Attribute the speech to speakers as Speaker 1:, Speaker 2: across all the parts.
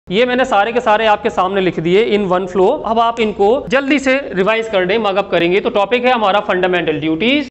Speaker 1: ये मैंने सारे के सारे आपके सामने लिख दिए इन वन फ्लो। अब आप इनको जल्दी से रिवाइज कर दें, मगअप करेंगे। तो टॉपिक है हमारा फंडामेंटल ड्यूटीज।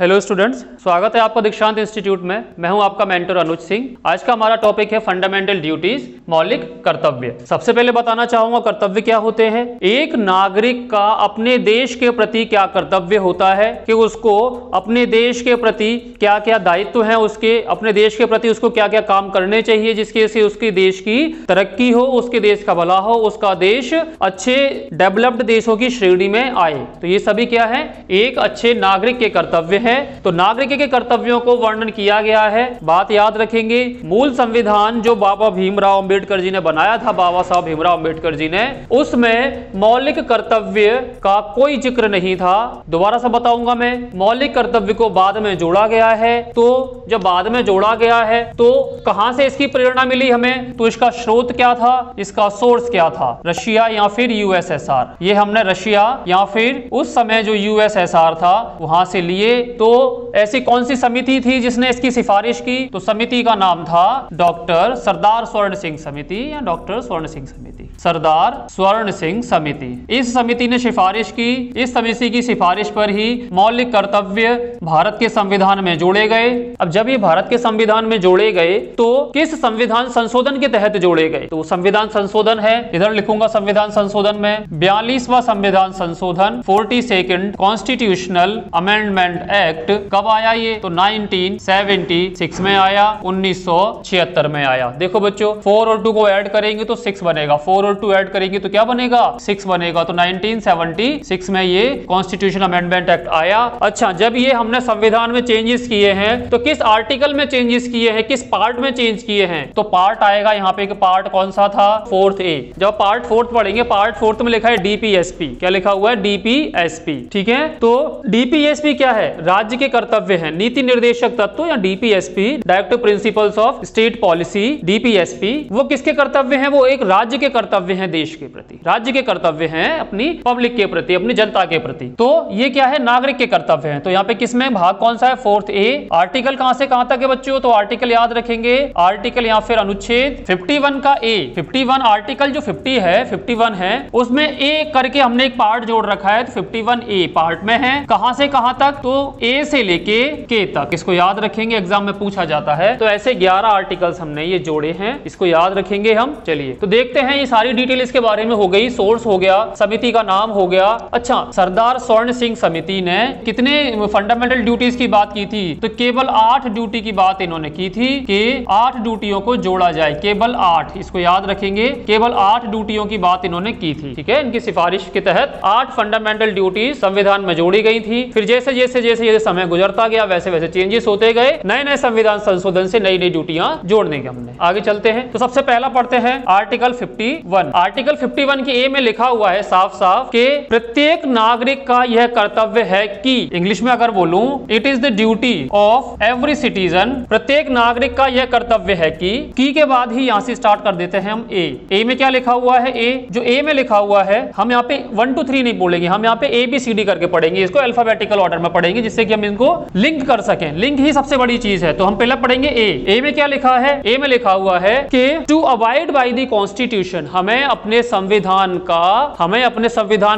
Speaker 1: हेलो स्टूडेंट्स, स्वागत है आपका दीक्षांत इंस्टीट्यूट में। मैं हूं आपका मेंटर अनुज सिंह। आज का हमारा टॉपिक है फंडामेंटल ड्यूटीज, मौलिक कर्तव्य। सबसे पहले बताना चाहूंगा कर्तव्य क्या होते हैं। एक नागरिक का अपने देश के प्रति क्या कर्तव्य होता है कि उसको अपने देश के प्रति क्या क्या दायित्व है, उसके अपने देश के प्रति उसको क्या क्या काम करने चाहिए जिसके से उसके देश की तरक्की हो, उसके देश का भला हो, उसका देश अच्छे डेवलप्ड देशों की श्रेणी में आए। तो ये सभी क्या है, एक अच्छे नागरिक के कर्तव्य है। तो नागरिक के कर्तव्यों को वर्णन किया गया है। बात याद रखेंगे, मूल संविधान जो बाबा भीमराव अंबेडकर जी ने बनाया था, बाबा साहब भीमराव अंबेडकर जी ने, उसमें मौलिक कर्तव्य का कोई जिक्र नहीं था। दोबारा से बताऊंगा मैं, मौलिक कर्तव्य को बाद में जोड़ा गया है। तो जब बाद में जोड़ा गया है तो कहां से इसकी प्रेरणा मिली हमें, तो इसका स्रोत क्या था, इसका सोर्स क्या था, रशिया या फिर यूएसएसआर। ये हमने रशिया या फिर उस समय जो यूएसएसआर था वहां से लिए। तो ऐसी कौन सी समिति थी जिसने इसकी सिफारिश की, तो समिति का नाम था डॉक्टर सरदार स्वर्ण सिंह समिति या डॉक्टर स्वर्ण सिंह समिति, सरदार स्वर्ण सिंह समिति। इस समिति ने सिफारिश की। इस समिति की सिफारिश पर ही मौलिक कर्तव्य भारत के संविधान में जोड़े गए। अब जब ये भारत के संविधान में जोड़े गए तो किस संविधान संशोधन के तहत जोड़े गए, तो संविधान संशोधन है, इधर लिखूंगा संविधान संशोधन में 42वां संविधान संशोधन, 42nd कॉन्स्टिट्यूशनल अमेंडमेंट एक्ट। कब आया ये, तो 1976 में आया, 1976 में आया। देखो बच्चों, 4 और 2 को ऐड करेंगे तो 6 बनेगा, 4 और 2 ऐड करेंगे तो क्या बनेगा, 6 बनेगा। तो 1976 में ये कॉन्स्टिट्यूशन अमेंडमेंट एक्ट आया। अच्छा, जब ये हमने संविधान में चेंजेस किए हैं तो किस आर्टिकल में चेंजेस किए हैं, किस पार्ट में चेंज किए हैं, तो पार्ट आएगा यहाँ पे, पार्ट कौन सा था, 4th A। जब पार्ट 4th पढ़ेंगे, पार्ट 4th में लिखा है डीपीएसपी। क्या लिखा हुआ है, डीपीएसपी। ठीक है, तो डीपीएसपी क्या है, राज्य के कर्तव्य है, नीति निर्देशक तत्व या DPSP, directive principles of state policy. DPSP वो किसके कर्तव्य हैं, वो एक राज्य के कर्तव्य हैं, देश के प्रति राज्य के कर्तव्य हैं, अपनी पब्लिक के प्रति, अपनी जनता के प्रति। तो ये क्या है, नागरिक के कर्तव्य हैं। तो यहाँ पे किसमें भाग कौन सा है, 4th A। आर्टिकल कहां से कहां तक है बच्चों, तो आर्टिकल याद रखेंगे, आर्टिकल या फिर अनुच्छेद 51 का A। 51 आर्टिकल जो 50 है, 51 है, उसमें A करके हमने एक पार्ट जोड़ रखा है, तो 51A पार्ट में है। कहां से कहां तक, तो A से लेके के तक। इसको याद रखेंगे, एग्जाम में पूछा जाता है। तो ऐसे 11 आर्टिकल्स हमने ये जोड़े हैं, इसको याद रखेंगे हम। चलिए तो देखते हैं, ये सारी डिटेल इसके बारे में हो गई, सोर्स हो गया, समिति का नाम हो गया। अच्छा, सरदार स्वर्ण सिंह समिति ने कितने फंडामेंटल ड्यूटीज की बात की थी, तो केवल 8 ड्यूटी की बात इन्होंने की थी कि 8 ड्यूटियों को जोड़ा जाए, केवल 8। इसको याद रखेंगे, केवल 8 ड्यूटियों की बात इन्होंने की थी। ठीक है, इनकी सिफारिश के तहत 8 फंडामेंटल ड्यूटीज संविधान में जोड़ी गई थी। फिर जैसे जैसे जैसे समय गुजरता गया वैसे वैसे चेंजेस होते गए, नए नए संविधान संशोधन से नई नई ड्यूटियां जोड़ने के हमने। आगे चलते हैं, तो सबसे पहला पढ़ते हैं आर्टिकल 51। आर्टिकल 51 के ए में लिखा हुआ है साफ साफ कि प्रत्येक नागरिक का यह कर्तव्य है कि, इंग्लिश में अगर बोलूं, it is the duty of every citizen, प्रत्येक नागरिक का यह कर्तव्य है कि के बाद ही यहां से स्टार्ट कर देते हैं हम ए में क्या लिखा हुआ है, ए जो ए में लिखा हुआ है, हम यहाँ पे 1 2 3 नहीं बोलेंगे, हम यहाँ पे ABCD करके पढ़ेंगे, इसको अल्फाबेटिकल ऑर्डर में पढ़ेंगे जिससे कि हम इनको लिंक कर सकें। लिंक ही सबसे बड़ी चीज है। तो हम पहले पढ़ेंगे ए में क्या लिखा है, ए में लिखा हुआ है कि to abide by the constitution, हमें अपने संविधान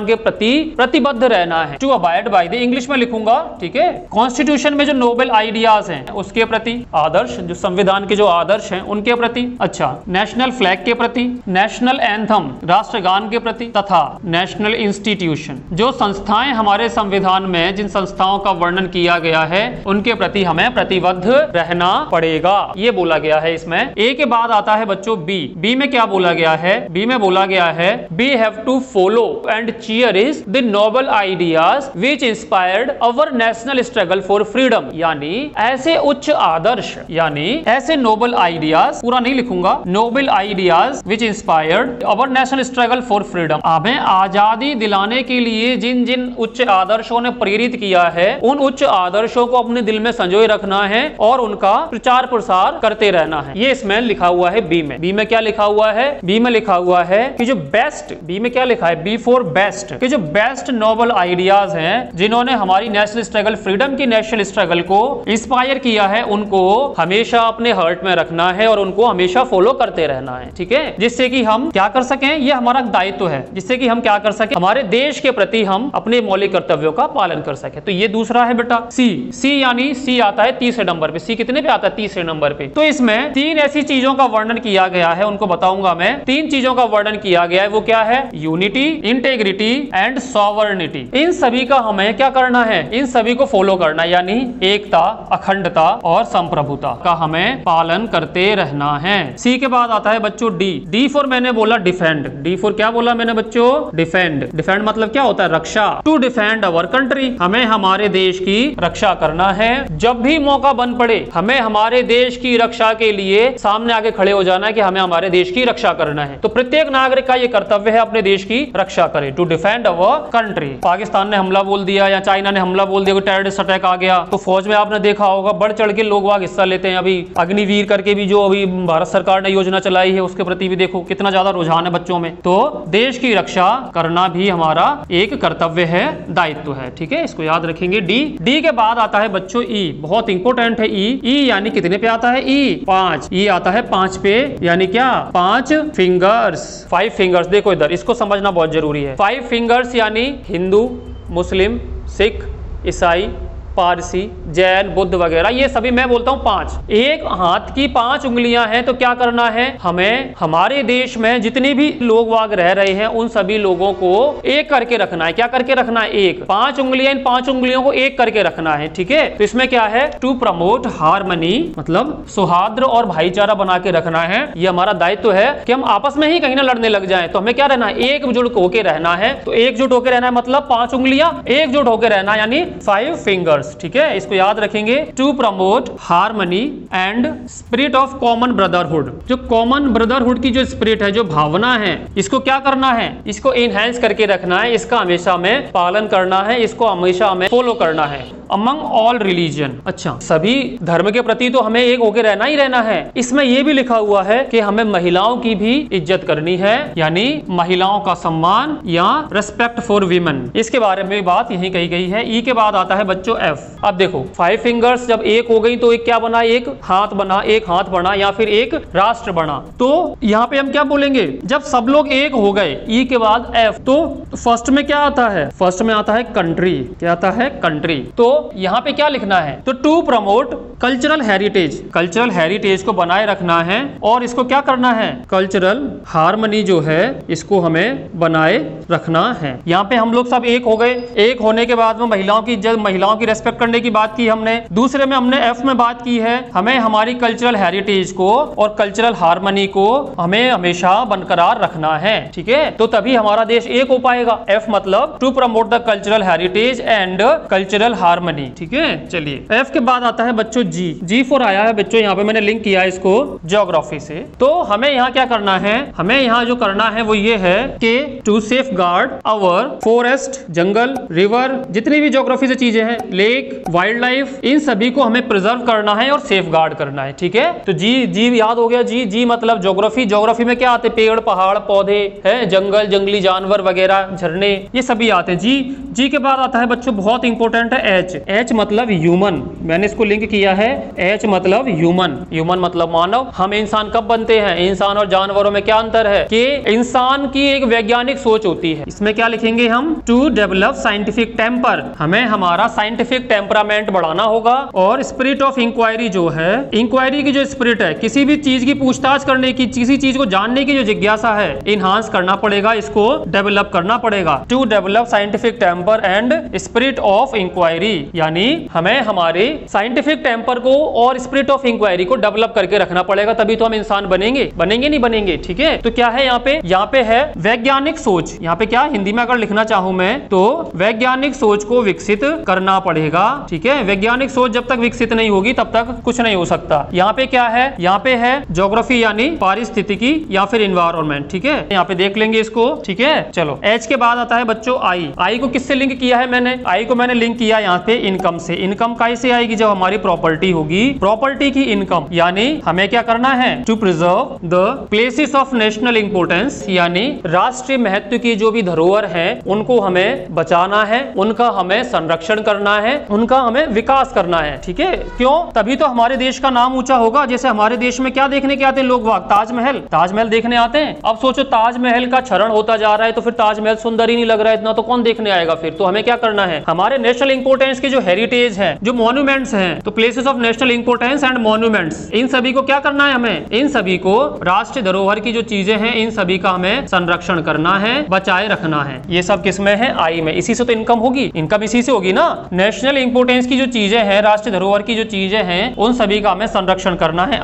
Speaker 1: के प्रति प्रतिबद्ध रहना है। To abide by the, English में लिखूंगा, ठीक है, कॉन्स्टिट्यूशन में जो नोबल आइडियाज हैं उसके प्रति, आदर्श जो संविधान के जो आदर्श हैं उनके प्रति। अच्छा, नेशनल फ्लैग के प्रति, नेशनल एंथम राष्ट्रगान के प्रति, तथा नेशनल इंस्टीट्यूशन जो संस्थाएं हमारे संविधान में, जिन संस्थाओं का वर्णन किया गया है उनके प्रति हमें प्रतिबद्ध रहना पड़ेगा, ये बोला गया है इसमें। ए के बाद आता है बच्चों बी में क्या बोला गया है, बी में बोला गया है we have to follow and cherish the noble ideas which inspired our national struggle for freedom, यानी ऐसे उच्च आदर्श, यानी ऐसे नोबल आइडियाज, पूरा नहीं लिखूंगा, noble ideas which inspired our national struggle for freedom, हमें आजादी दिलाने के लिए जिन जिन उच्च आदर्शों ने प्रेरित किया है, उन उन उच्च आदर्शों को अपने दिल में संजोए रखना है और उनका प्रचार प्रसार करते रहना है। ये इसमें लिखा हुआ है बी में। बी में क्या लिखा हुआ है? बी में लिखा हुआ है कि जो बेस्ट, बी में क्या लिखा है? बी फॉर बेस्ट, कि जो बेस्ट नोबल आइडियाज हैं जिन्होंने हमारी नेशनल स्ट्रगल, फ्रीडम की नेशनल स्ट्रगल को इंस्पायर किया है, उनको हमेशा अपने हार्ट में रखना है और उनको हमेशा फॉलो करते रहना है। ठीक है, जिससे कि हम क्या कर सकें, ये हमारा दायित्व है, जिससे कि हम क्या कर सकें, हमारे देश के प्रति हम अपने मौलिक कर्तव्यों का पालन कर सके। तो ये दूसरा है बेटा सी। सी यानी सी आता है तीसरे नंबर पे। सी कितने पे आता है? तीसरे नंबर पे। तो इसमें तीन ऐसी चीजों का वर्णन किया गया है, उनको बताऊंगा मैं। तीन चीजों का वर्णन किया गया है, वो क्या है? Unity, integrity and sovereignty. इन सभी का हमें क्या करना है? इन सभी को फॉलो करना, यानी एकता, अखंडता और संप्रभुता का हमें पालन करते रहना है। सी के बाद आता है बच्चों डी। डी फॉर मैंने बोला डिफेंड। डी फॉर क्या बोला मैंने बच्चों? डिफेंड। डिफेंड मतलब क्या होता है? रक्षा। टू डिफेंड अवर कंट्री, हमें हमारे देश की रक्षा करना है। जब भी मौका बन पड़े हमें हमारे देश की रक्षा के लिए सामने आके खड़े हो जाना है कि हमें हमारे देश की रक्षा करना है। तो प्रत्येक नागरिक का ये कर्तव्य है अपने देश की रक्षा करे। To defend our country. Pakistan ने हमला बोल दिया या चाइना ने हमला बोल दिया, कोई टेररिस्ट अटैक आ गया, तो फौज में आपने देखा होगा बढ़ चढ़ के लोग वहां हिस्सा लेते हैं। अभी अग्निवीर करके भी जो अभी भारत सरकार ने योजना चलाई है, उसके प्रति भी देखो कितना ज्यादा रुझान है बच्चों में। तो देश की रक्षा करना भी हमारा एक कर्तव्य है, दायित्व है। ठीक है, इसको याद रखेंगे। डी। डी के बाद आता है बच्चों ई। बहुत इंपॉर्टेंट है ई। ई यानी कितने पे आता है? ई 5। ई आता है 5 पे, यानी क्या? 5 फिंगर्स। 5 फिंगर्स। देखो इधर, इसको समझना बहुत जरूरी है। 5 फिंगर्स यानी हिंदू, मुस्लिम, सिख, ईसाई, पारसी, जैन, बुद्ध वगैरह, ये सभी मैं बोलता हूँ 5। एक हाथ की 5 उंगलियां हैं। तो क्या करना है हमें? हमारे देश में जितने भी लोग वाग रह रहे हैं उन सभी लोगों को एक करके रखना है। क्या करके रखना है? एक। 5 उंगलियां, इन 5 उंगलियों को एक करके रखना है। ठीक है, तो इसमें क्या है? टू प्रमोट हार्मनी, मतलब सौहार्द और भाईचारा बना के रखना है। ये हमारा दायित्व है कि हम आपस में ही कहीं ना लड़ने लग जाए, तो हमें क्या रहना है? एकजुट होकर रहना है। तो एकजुट होकर रहना है मतलब 5 उंगलियां एकजुट होकर रहना, यानी 5 फिंगर्स। ठीक है, इसको याद रखेंगे। To promote harmony and spirit of common brotherhood. जो कॉमन ब्रदरहुड की जो स्पिरिट है, जो भावना है, इसको क्या करना है? इसको एनहांस करके रखना है। इसका हमेशा हमें पालन करना है, इसको हमेशा हमें फॉलो करना है। अमंग ऑल रिलीजन, अच्छा सभी धर्म के प्रति तो हमें एक होकर रहना ही रहना है। इसमें यह भी लिखा हुआ है कि हमें महिलाओं की भी इज्जत करनी है, यानी महिलाओं का सम्मान या रेस्पेक्ट फॉर वीमेन। इसके बारे में बात यही कही गई है। ई के बाद आता है बच्चों एफ। अब देखो 5 फिंगर्स जब एक हो गई तो एक क्या बना? एक हाथ बना। एक हाथ बना या फिर एक राष्ट्र बना। तो यहाँ पे हम क्या बोलेंगे? जब सब लोग एक हो गए, ई के बाद एफ, तो फर्स्ट में क्या आता है? फर्स्ट में आता है कंट्री। क्या आता है? कंट्री। तो यहाँ पे क्या लिखना है? तो to promote cultural heritage. Cultural heritage को बनाए रखना है और इसको क्या करना है? कल्चरल हार्मनी जो है इसको हमें बनाए रखना है। यहाँ पे हम लोग सब एक हो गए। एक होने के बाद में महिलाओं की इज्जत, महिलाओं की रेस्पेक्ट करने की बात की हमने। दूसरे में हमने एफ में बात की है, हमें हमारी कल्चरल हेरिटेज को और कल्चरल हार्मनी को हमें हमेशा बरकरार रखना है। ठीक है, तो तभी हमारा देश एक हो पाएगा। एफ मतलब to promote the cultural heritage and cultural harmony. ठीक है, चलिए एफ के बाद आता है बच्चों जी। जी फॉर आया है बच्चों, यहाँ पे मैंने लिंक किया है इसको ज्योग्राफी से। तो हमें यहाँ क्या करना है? हमें यहाँ जो करना है वो ये है कि to safeguard our forest, जंगल, रिवर, जितनी भी ज्योग्राफी से चीजें हैं, लेक, वाइल्ड लाइफ, इन सभी को हमें प्रिजर्व करना है और सेफ गार्ड करना है। ठीक है, तो जी जी याद हो गया। जी जी मतलब ज्योग्राफी। ज्योग्राफी में क्या आते? पेड़, पहाड़, पौधे है, जंगल, जंगली जानवर वगैरह, झरने, ये सभी आते हैं। जी। जी के बाद आता है बच्चों बहुत इंपॉर्टेंट है एच। एच मतलब ह्यूमन। मैंने इसको लिंक किया है। एच मतलब ह्यूमन। ह्यूमन मतलब मानव। हम इंसान कब बनते हैं? इंसान और जानवरों में क्या अंतर है? कि इंसान की एक वैज्ञानिक सोच होती है। इसमें क्या लिखेंगे हम? To develop scientific temper. हमें हमारा साइंटिफिक टेम्परामेंट बढ़ाना होगा। और स्पिरिट ऑफ इंक्वायरी जो है, इंक्वायरी की जो स्पिरिट है, किसी भी चीज की पूछताछ करने की, किसी चीज को जानने की जो जिज्ञासा है, इनहांस करना पड़ेगा, इसको डेवलप करना पड़ेगा। To develop scientific temper and spirit of inquiry, यानी हमें हमारे साइंटिफिक टेम्पर को और स्पिरिट ऑफ इंक्वायरी को डेवलप करके रखना पड़ेगा, तभी तो हम इंसान बनेंगे। बनेंगे नहीं बनेंगे। ठीक है, तो क्या है यहाँ पे? यहाँ पे है वैज्ञानिक सोच। यहाँ पे क्या हिंदी में अगर लिखना चाहूं मैं तो वैज्ञानिक सोच को विकसित करना पड़ेगा। ठीक है, वैज्ञानिक सोच जब तक विकसित नहीं होगी तब तक कुछ नहीं हो सकता। यहाँ पे क्या है? यहाँ पे है ज्योग्राफी यानी पारिस्थितिकी या फिर एनवायरनमेंट। ठीक है, यहाँ पे देख लेंगे इसको। ठीक है, चलो एच के बाद आता है बच्चों आई। आई को किससे लिंक किया है मैंने? आई को मैंने लिंक किया यहाँ पे इनकम से। इनकम कैसे आएगी? जब हमारी प्रॉपर्टी होगी, प्रॉपर्टी की इनकम। यानी हमें क्या करना है? To preserve the places of national importance, यानी राष्ट्रीय महत्व की जो भी धरोहर है उनको हमें बचाना है, उनका हमें संरक्षण करना है, उनका हमें विकास करना है। ठीक है, क्यों? तभी तो हमारे देश का नाम ऊंचा होगा। जैसे हमारे देश में क्या देखने के आते हैं लोग? ताजमहल, ताजमहल देखने आते हैं। अब सोचो ताजमहल का क्षरण होता जा रहा है तो फिर ताजमहल सुंदर ही नहीं लग रहा है इतना, तो कौन देखने आएगा फिर? तो हमें क्या करना है? हमारे नेशनल इंपोर्टेंस के जो हेरिटेज है, जो मॉन्यूमेंट्स हैं, तो places of national importance and monuments, इन सभी को क्या करना है हमें? इन सभी को, राष्ट्रीय धरोहर की जो चीजें हैं, इन सभी का हमें संरक्षण करना है, बचाए रखना है। ये सब किसमें है? आई में। इसी से तो इनकम होगी, इनकम इसी से होगी ना। नेशनल इंपोर्टेंस की जो चीजें हैं, राष्ट्रीय धरोहर की जो चीजें हैं, उन सभी का हमें संरक्षण करना है।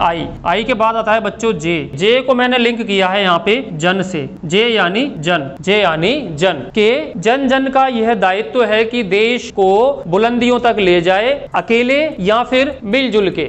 Speaker 1: आई के बाद आता है बच्चों जे। जे को मैंने लिंक किया है यहाँ पे जन से। जे यानी जन, जे यानी जन के जन जन का यह दायित्व है कि देश को बुलंदियों तक ले जाए, अकेले या फिर मिलजुल के।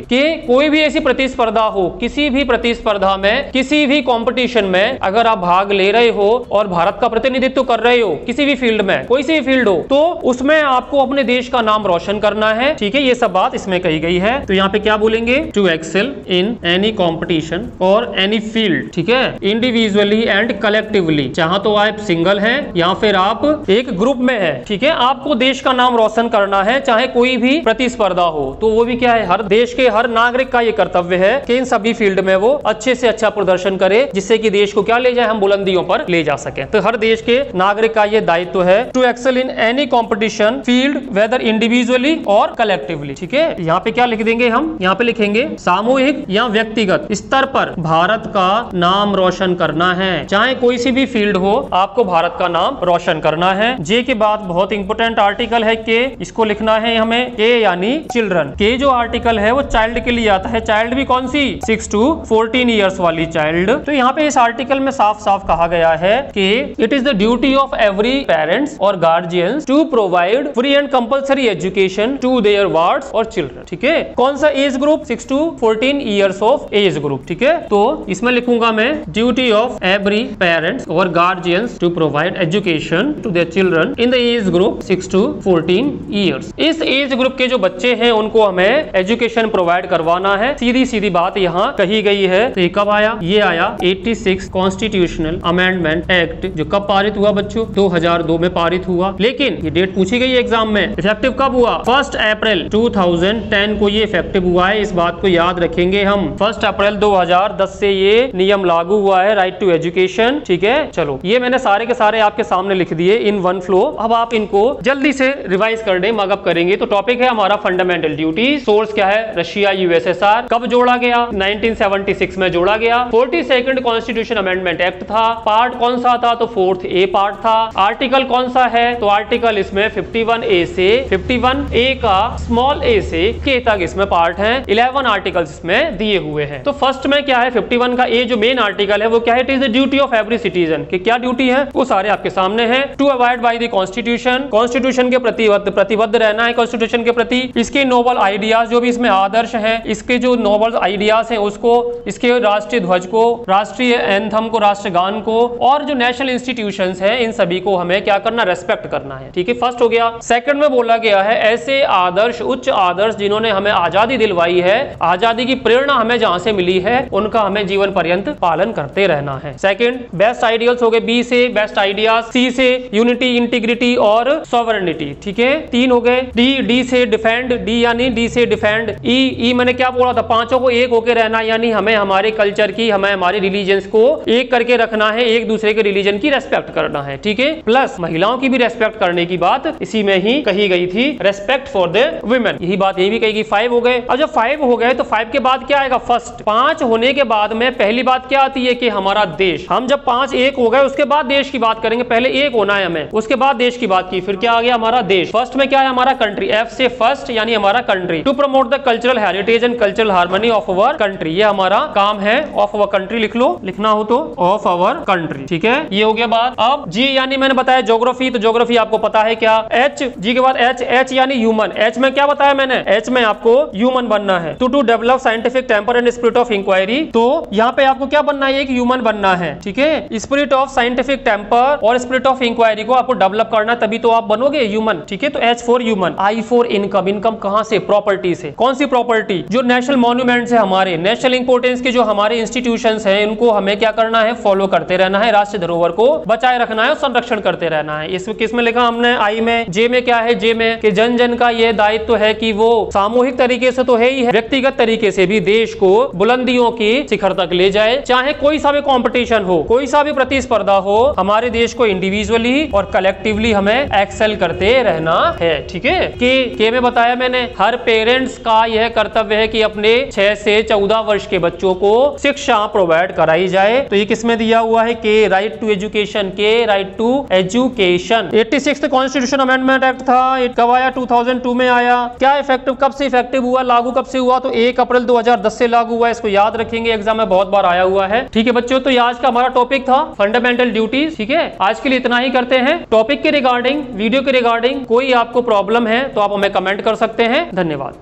Speaker 1: कोई भी ऐसी प्रतिस्पर्धा हो, किसी भी प्रतिस्पर्धा में, किसी भी कंपटीशन में अगर आप भाग ले रहे हो और भारत का प्रतिनिधित्व कर रहे हो किसी भी फील्ड में, कोई सी भी फील्ड हो, तो उसमें आपको अपने देश का नाम रोशन करना है। ठीक है, ये सब बात इसमें कही गई है। तो यहाँ पे क्या बोलेंगे? To excel in any competition और एनी फील्ड। ठीक है, इंडिविजुअली एंड कलेक्टिवली, चाहे तो आप सिंगल हैं या फिर आप एक ग्रुप में है। ठीक है, आपको देश का नाम रोशन करना है, चाहे कोई भी प्रतिस्पर्धा हो। तो वो भी क्या है? हर देश के हर नागरिक का ये कर्तव्य है कि इन सभी फील्ड में वो अच्छे से अच्छा प्रदर्शन करे, जिससे कि देश को क्या ले जाए? हम बुलंदियों पर ले जा सके। तो हर देश के नागरिक का ये दायित्व है to excel in any competition field, whether individually और कलेक्टिवली। ठीक है, यहाँ पे क्या लिख देंगे हम? यहाँ पे लिखेंगे सामूहिक या व्यक्तिगत स्तर पर भारत का नाम रोशन करना है। चाहे कोई सी भी फील्ड हो, आपको भारत का नाम रोशन करना है। जे के बाद बहुत इंपोर्टेंट आर्टिकल है के, इसको लिखना है हमें। के यानी चिल्ड्रन। के जो आर्टिकल है वो चाइल्ड के लिए आता है। चाइल्ड भी कौन सी? 6 to 14 ईयर्स वाली चाइल्ड। तो यहाँ पे इस आर्टिकल में साफ साफ कहा गया है कि it is the duty of every parents और guardians to provide free and compulsory education to their wards और चिल्ड्रन। ठीक है, कौन सा age group? 6 to 14 years of age group. ठीक है, तो इसमें लिखूंगा मैं ड्यूटी ऑफ एवरी पेरेंट्स और guardians to provide education to their children in the age group 6 to 14 years. इस एज ग्रुप के जो बच्चे हैं उनको हमें एजुकेशन प्रोवाइड करवाना है। सीधी सीधी बात यहाँ कही गई है। तो ये कब आया? ये आया 86 कॉन्स्टिट्यूशनल अमेंडमेंट एक्ट, जो कब पारित हुआ बच्चों? 2002 में पारित हुआ। लेकिन ये डेट पूछी गई एग्जाम में, इफेक्टिव कब हुआ? 1 अप्रैल 2010 को ये इफेक्टिव हुआ है। इस बात को याद रखेंगे हम। 1 अप्रैल 2010 से ये नियम लागू हुआ है, राइट टू एजुकेशन। ठीक है, चलो ये मैंने सारे के सारे आपके सामने लिख दिए इन वन फ्लो। अब आप इनको जल्दी से रिवाइज करने मगअप करेंगे। तो टॉपिक है हमारा फंडामेंटल ड्यूटी। सोर्स क्या है? Russia, USSR. कब जोड़ा गया? 1976 में जोड़ा गया। 42nd कॉन्स्टिट्यूशन अमेंडमेंट एक्ट था। पार्ट कौन सा था? तो 4th ए पार्ट था। आर्टिकल कौन सा है? तो आर्टिकल इसमें 51A से 51A का स्मॉल ए से के तक इसमें पार्ट है। 11 आर्टिकल्स इसमें दिए हुए हैं। तो फर्स्ट में क्या है? 51 का ए जो मेन आर्टिकल है वो क्या है? It is the duty of every citizen. कि क्या ड्यूटी है? वो सारे आपके सामने है। To avoid by the constitution, constitution के प्रतिबद्ध रहना है, कॉन्स्टिट्यूशन के प्रति। इसके नोबल आइडियाज जो भी इसमें आदर्श है, इसके जो नोबल आइडियाज है उसको, इसके राष्ट्रीय ध्वज को, राष्ट्रीय एंथम को, राष्ट्रगान को, और जो नेशनल इंस्टीट्यूशंस है इन सभी को हमें क्या करना? रेस्पेक्ट करना है। ठीक है, फर्स्ट हो गया। सेकंड में बोला गया है ऐसे आदर्श, उच्च आदर्श जिन्होंने हमें आजादी दिलवाई है, आजादी की प्रेरणा हमें जहां से मिली है, उनका हमें जीवन पर्यंत पालन करते रहना है। सेकंड, बेस्ट आइडियल्स हो गए। बी से बेस्ट आइडियाज, सी से यूनिटी, इंटीग्रिटी और सॉवरेनिटी। ठीक है, 3 हो गए। डी से डिफेंड, डी यानी डी से डिफेंड। ई मैंने क्या बोला था? पांचों को एक होके रहना, यानी हमें हमारे कल्चर की, हमें हमारे रिलीजन्स को एक करके रखना है, एक दूसरे के रिलीजन की रेस्पेक्ट करना है। ठीक है, प्लस महिलाओं की भी रेस्पेक्ट करने की बात इसी में ही कही गई थी, रेस्पेक्ट फॉर द वुमेन। यही बात ये भी कही गई। 5 हो गए। अब जब 5 हो गए तो 5 के बाद क्या आएगा? फर्स्ट। 5 होने के बाद में पहली बात क्या आती है कि हमारा देश। हम जब 5 एक हो गए उसके बाद देश की बात करेंगे। पहले एक होना है हमें, उसके बाद देश की बात की, फिर क्या आ गया? हमारा देश। फर्स्ट में क्या है? हमारा कंट्री। एफ से फर्स्ट यानी हमारा country. To promote the cultural heritage and cultural harmony of our country, ये हमारा काम है। ऑफ अवर कंट्री लिख लो, लिखना हो तो ऑफ अवर कंट्री। ठीक है, ये हो गया बात। अब जी यानी मैंने बताया ज्योग्राफी, तो ज्योग्राफी आपको पता है क्या? एच, जी के बाद एच, एच यानी ह्यूमन। एच में क्या बताया मैंने? एच में आपको ह्यूमन बनना है। To develop scientific temper and spirit of inquiry, तो यहाँ पे आपको क्या बनना है? एक ह्यूमन बनना है। ठीक है, स्पिरिट ऑफ साइंटिफिक टेम्पर और स्पिरिट ऑफ इंक्वायरी को आपको डेवलप करना, तभी तो आप बनोगे ह्यूमन। ठीक है, तो H for
Speaker 2: human, I for income, income कहां से, प्रॉपर्टी से। कौन सी प्रॉपर्टी, जो नेशनल मॉन्यूमेंट्स है हमारे, नेशनल इंपोर्टेंस के जो हमारे इंस्टीट्यूशंस हैं, इनको हमें क्या करना है, फॉलो करते रहना है, राष्ट्रीय धरोहर को बचाए रखना है, संरक्षण करते रहना है। इसमें किस में लिखा हमने, आई में। जे में क्या है, जे में कि जन जन का यह दायित्व है कि वो सामूहिक तरीके से तो है ही है, व्यक्तिगत तरीके से भी देश को बुलंदियों की शिखर तक ले जाए। चाहे कोई सा भी कंपटीशन हो, कोई सा भी प्रतिस्पर्धा हो, हमारे देश को इंडिविजुअली और कलेक्टिवली हमें एक्सेल करते रहना है। ठीक है, के में बताया मैंने, हर पेरेंट्स का यह कर्तव्य है कि अपने 6 से 14 वर्ष के बच्चों को शिक्षा प्रोवाइड कराई जाए। तो ये किसमें दिया हुआ है, के राइट टू एजुकेशन, के right to education. 86th constitution amendment act था, कब आया, 2002 में आया। क्या इफेक्टिव, कब से इफेक्टिव हुआ, लागू कब से हुआ, तो 1 अप्रैल 2010 से लागू हुआ। इसको याद रखेंगे, एग्जाम में बहुत बार आया हुआ है। ठीक है बच्चों, तो ये आज का हमारा टॉपिक था फंडामेंटल ड्यूटीज। ठीक है, आज के लिए इतना ही करते हैं। टॉपिक के रिगार्डिंग, वीडियो के रिगार्डिंग कोई आपको प्रॉब्लम है तो आप हमें कमेंट कर सकते हैं। धन्यवाद।